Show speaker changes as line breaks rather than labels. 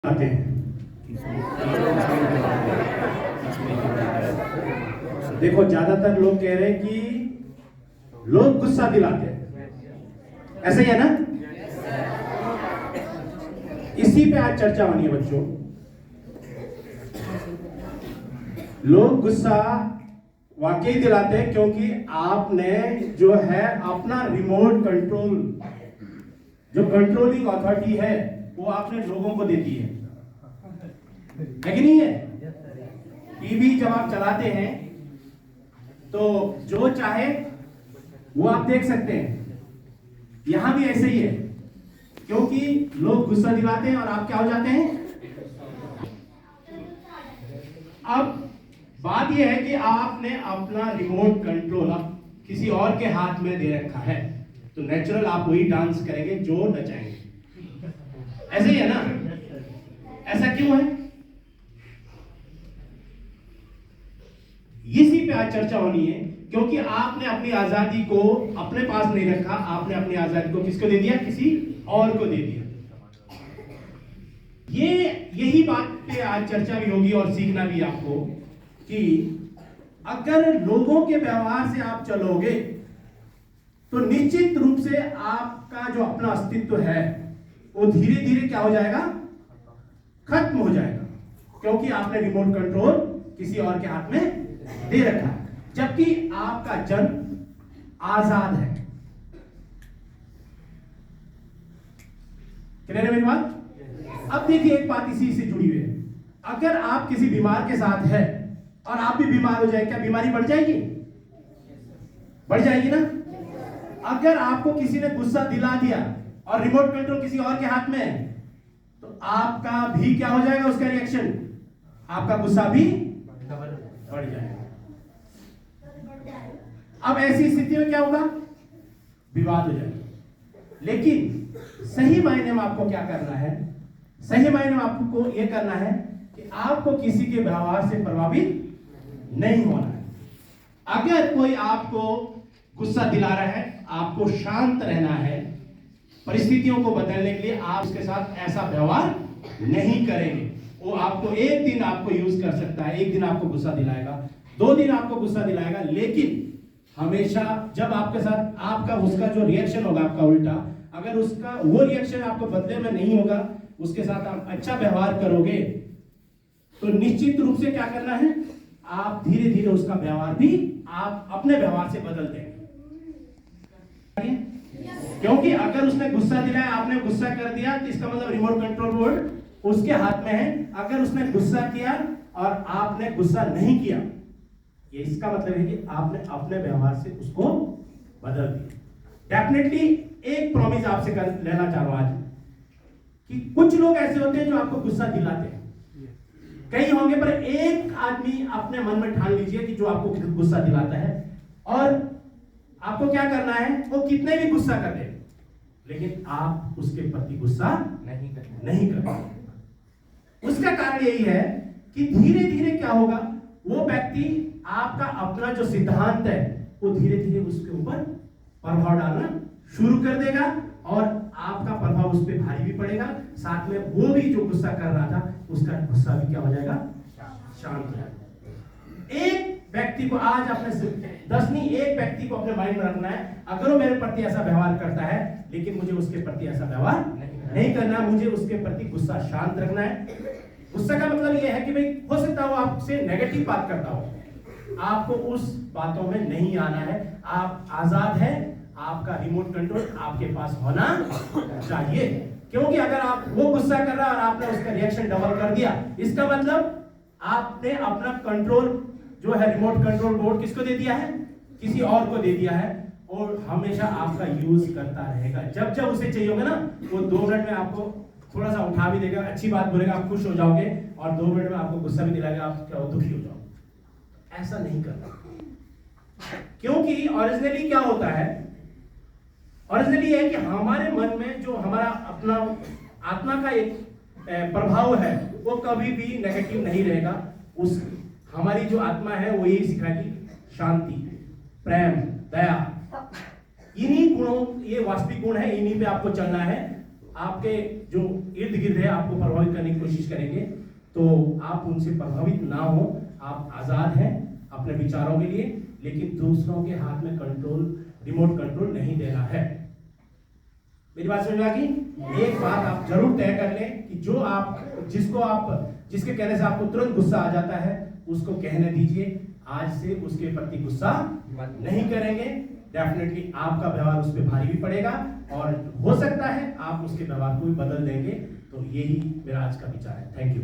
आते हैं। देखो ज्यादातर लोग कह रहे हैं कि लोग गुस्सा दिलाते हैं, ऐसा ही है ना? इसी पे आज चर्चा होनी है बच्चों। लोग गुस्सा वाकई दिलाते हैं क्योंकि आपने जो है अपना रिमोट कंट्रोल, जो कंट्रोलिंग अथॉरिटी है वो आपने लोगों को दे दी है कि नहीं है? टीवी जब आप चलाते हैं तो जो चाहे वो आप देख सकते हैं। यहां भी ऐसे ही है क्योंकि लोग गुस्सा दिलाते हैं और आप क्या हो जाते हैं। अब बात यह है कि आपने अपना रिमोट कंट्रोल अब किसी और के हाथ में दे रखा है, तो नेचुरल आप वही डांस करेंगे जो नचाएंगे। ऐसे ही है ना? ऐसा क्यों है? इसी पे आज चर्चा होनी है क्योंकि आपने अपनी आजादी को अपने पास नहीं रखा, आपने अपनी आजादी को किसको दे दिया? किसी और को दे दिया। यही बात पे आज चर्चा भी होगी और सीखना भी आपको कि अगर लोगों के व्यवहार से आप चलोगे तो निश्चित रूप से आपका जो अपना अस्तित्व है वो धीरे धीरे क्या हो जाएगा? खत्म हो जाएगा, क्योंकि आपने रिमोट कंट्रोल किसी और के हाथ में दे रखा है, जबकि आपका जन्म आजाद है। क्लियर है मेरी बात? अब देखिए एक बात इसी से जुड़ी हुई है। अगर आप किसी बीमार के साथ है और आप भी बीमार हो जाए, क्या बीमारी बढ़ जाएगी? बढ़ जाएगी ना? अगर आपको किसी ने गुस्सा दिला दिया और रिमोट कंट्रोल किसी और के हाथ में है तो आपका भी क्या हो जाएगा? उसका रिएक्शन, आपका गुस्सा भी बढ़ जाएगा। अब ऐसी स्थिति में क्या होगा? विवाद हो जाएगा। लेकिन सही मायने में आपको क्या करना है? सही मायने में आपको यह करना है कि आपको किसी के व्यवहार से प्रभावित नहीं होना है। अगर कोई आपको गुस्सा दिला रहा है, आपको शांत रहना है। परिस्थितियों को बदलने के लिए आप उसके साथ ऐसा व्यवहार नहीं करेंगे। वो आपको एक दिन आपको यूज कर सकता है, एक दिन आपको गुस्सा दिलाएगा, 2 दिन आपको गुस्सा दिलाएगा, लेकिन हमेशा जब आपके साथ आपका उसका जो रिएक्शन होगा आपका उल्टा, अगर उसका वो रिएक्शन आपको बदले में नहीं होगा, उसके साथ आप अच्छा व्यवहार करोगे तो निश्चित रूप से क्या करना है? आप धीरे धीरे उसका व्यवहार भी आप अपने व्यवहार से बदल देंगे। क्योंकि अगर उसने गुस्सा दिलाया, आपने गुस्सा कर दिया, तो इसका मतलब रिमोट कंट्रोल बोर्ड उसके हाथ में है। अगर उसने गुस्सा किया और आपने गुस्सा नहीं किया, ये इसका मतलब है कि आपने अपने व्यवहार से उसको बदल दिया। डेफिनेटली एक प्रॉमिस आपसे कर लेना चाह रहा हूं आज कि कुछ लोग ऐसे होते हैं जो आपको गुस्सा दिलाते हैं, कई होंगे, पर एक आदमी अपने मन में ठान लीजिए कि जो आपको गुस्सा दिलाता है, और आपको क्या करना है? वो कितने भी गुस्सा कर दे, लेकिन आप उसके प्रति गुस्सा नहीं करते। उसका कारण यही है कि धीरे धीरे क्या होगा? वो व्यक्ति आपका अपना जो सिद्धांत है वो धीरे धीरे उसके ऊपर प्रभाव डालना शुरू कर देगा और आपका प्रभाव उस पर भारी भी पड़ेगा। साथ में वो भी जो गुस्सा कर रहा था उसका गुस्सा भी क्या हो जाएगा? शांत हो जाएगा। एक व्यक्ति को आज अपने 10 नहीं, एक व्यक्ति को अपने माइंड में रखना है, अगर वो मेरे प्रति ऐसा व्यवहार करता है लेकिन मुझे उसके प्रति ऐसा व्यवहार नहीं करना, मुझे उसके प्रति गुस्सा शांत रखना है। गुस्सा का मतलब यह है कि भाई हो सकता है वो आपसे नेगेटिव बात करता हो, आपको उस बातों में नहीं आना है। आप आजाद हैं, आपका रिमोट कंट्रोल आपके पास होना चाहिए। क्योंकि अगर आप वो गुस्सा कर रहा है और आपने उसका रिएक्शन डबल कर दिया, इसका मतलब आपने अपना कंट्रोल जो है रिमोट कंट्रोल बोर्ड किसको दे दिया है? किसी और को दे दिया है, और हमेशा आपका यूज करता रहेगा। जब जब उसे चाहिए होगा ना, वो 2 मिनट में आपको थोड़ा सा उठा भी देगा, अच्छी बात बोलेगा, आप खुश हो जाओगे, और 2 मिनट में आपको गुस्सा भी दिलाएगा, आप क्या दुखी हो जाओगे। ऐसा नहीं करना, क्योंकि ओरिजिनली क्या होता है? ओरिजिनली है कि हमारे मन में जो हमारा अपना आत्मा का एक प्रभाव है वो कभी भी नेगेटिव नहीं रहेगा। उस हमारी जो आत्मा है वो यही सिखाएगी, शांति, प्रेम, दया, इन्हीं गुणों, ये वास्तविक गुण है, इन्हीं पे आपको चलना है। आपके जो इर्द गिर्द है आपको प्रभावित करने की कोशिश करेंगे, तो आप उनसे प्रभावित ना हो। आप आजाद हैं अपने विचारों के लिए, लेकिन दूसरों के हाथ में रिमोट कंट्रोल नहीं देना है। मेरी बात समझ में आ गई? एक बात आप जरूर तय कर लें कि जिसके कहने से आपको तुरंत गुस्सा आ जाता है, उसको कहने दीजिए आज से उसके प्रति गुस्सा नहीं करेंगे। डेफिनेटली आपका व्यवहार उस पर भारी भी पड़ेगा और हो सकता है आप उसके व्यवहार को भी बदल देंगे। तो यही मेरा आज का विचार है। Thank you.